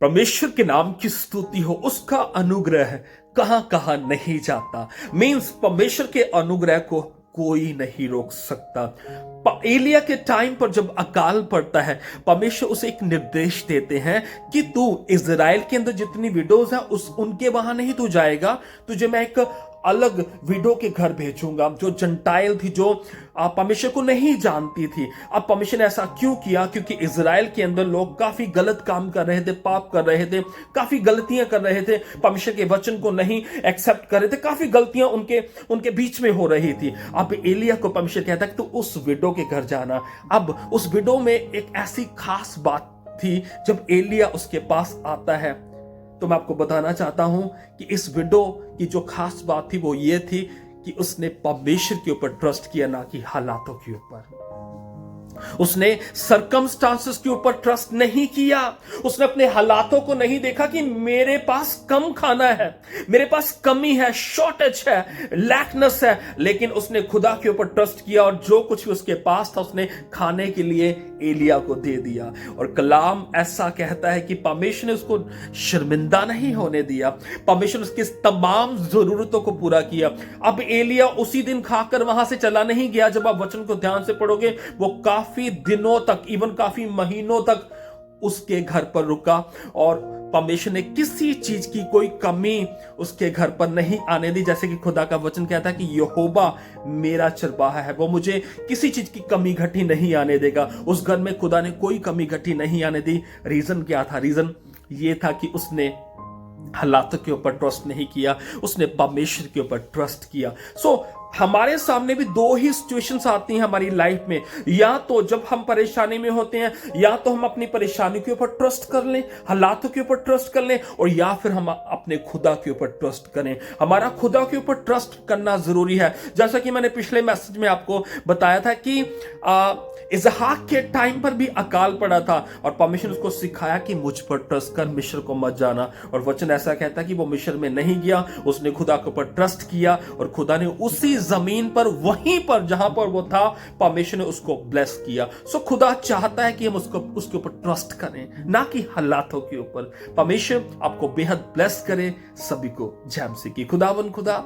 परमेश्वर के नाम की स्तुति हो, उसका अनुग्रह कहां कहां नहीं जाता। मींस परमेश्वर के अनुग्रह को कोई नहीं रोक सकता। एलिया के टाइम पर जब अकाल पड़ता है, परमेश्वर उसे एक निर्देश देते हैं कि तू इजराइल के अंदर जितनी विडोज है उनके वहां नहीं तू जाएगा, तुझे मैं एक अलग विडो के घर भेजूंगा जो जंटाइल थी, जो परमेश्वर को नहीं जानती थी। अब परमेश्वर ने ऐसा क्यों किया? क्योंकि इजराइल के अंदर लोग काफी गलत काम कर रहे थे, पाप कर रहे थे, काफी गलतियां कर रहे थे, परमेश्वर के वचन को नहीं एक्सेप्ट कर रहे थे, काफी गलतियां उनके बीच में हो रही थी। अब एलिया को परमेश्वर कहता है कि तू उस विडो के घर जाना। अब उस विडो में एक ऐसी खास बात थी, जब एलिया उसके पास आता है तो मैं आपको बताना चाहता हूं कि इस विडो की जो खास बात थी वो ये थी कि उसने परमेश्वर के ऊपर ट्रस्ट किया, ना कि हालातों के ऊपर। उसने सरकमस्टांसेस के ऊपर ट्रस्ट नहीं किया। उसने अपने हालातों को नहीं देखा कि मेरे पास कम खाना है, मेरे पास कमी है, शॉर्टेज है, लैकनेस है, लेकिन उसने खुदा के ऊपर ट्रस्ट किया और जो कुछ भी उसके पास था उसने खाने के लिए एलिया को दे दिया। और कलाम ऐसा कहता है कि परमेश्वर ने उसको शर्मिंदा नहीं होने दिया, परमेश्वर ने उसकी तमाम जरूरतों को पूरा किया। अब एलिया उसी दिन खाकर वहां से चला नहीं गया। जब आप वचन को ध्यान से पढ़ोगे, वो काफी दिनों तक, इवन काफी महीनों तक उसके घर पर रुका और परमेश्वर ने किसी चीज की कोई कमी उसके घर पर नहीं आने दी। जैसे कि खुदा का वचन कहता है कि यहोवा मेरा चरवाहा है, वो मुझे किसी चीज की कमी घटी नहीं आने देगा। उस घर में खुदा ने कोई कमी घटी नहीं आने दी। रीजन क्या था? रीजन ये था कि उसने हालातों के ऊपर ट्रस्ट नहीं किया, उसने परमेश्वर के ऊपर ट्रस्ट किया। हमारे सामने भी दो ही सिचुएशंस आती हैं हमारी लाइफ में। या तो जब हम परेशानी में होते हैं, या तो हम अपनी परेशानी के ऊपर ट्रस्ट कर लें, हालातों के ऊपर ट्रस्ट कर लें, और या फिर हम अपने खुदा के ऊपर ट्रस्ट करें। हमारा खुदा के ऊपर ट्रस्ट करना जरूरी है। जैसा कि मैंने पिछले मैसेज में आपको बताया था कि इसहाक के टाइम पर भी अकाल पड़ा था और परमेश्वर उसको सिखाया कि मुझ पर ट्रस्ट कर, मिस्र को मत जाना। और वचन ऐसा कहता है कि वो मिस्र में नहीं गया, उसने खुदा के ऊपर ट्रस्ट किया और खुदा ने उसी जमीन पर, वहीं पर जहां पर वो था, परमेश्वर ने उसको ब्लेस किया। खुदा चाहता है कि हम उसके ऊपर ट्रस्ट करें, ना कि हालातों के ऊपर। परमेश्वर आपको बेहद ब्लेस करे। सभी को जय मसीह की। खुदा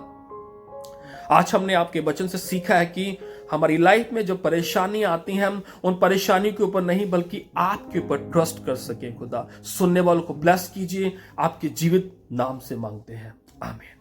आज हमने आपके वचन से सीखा है कि हमारी लाइफ में जो परेशानी आती हैं, हम उन परेशानियों के ऊपर नहीं बल्कि आपके ऊपर ट्रस्ट कर सकें। खुदा सुनने वालों को ब्लेस कीजिए, आपके जीवित नाम से मांगते हैं, आमीन।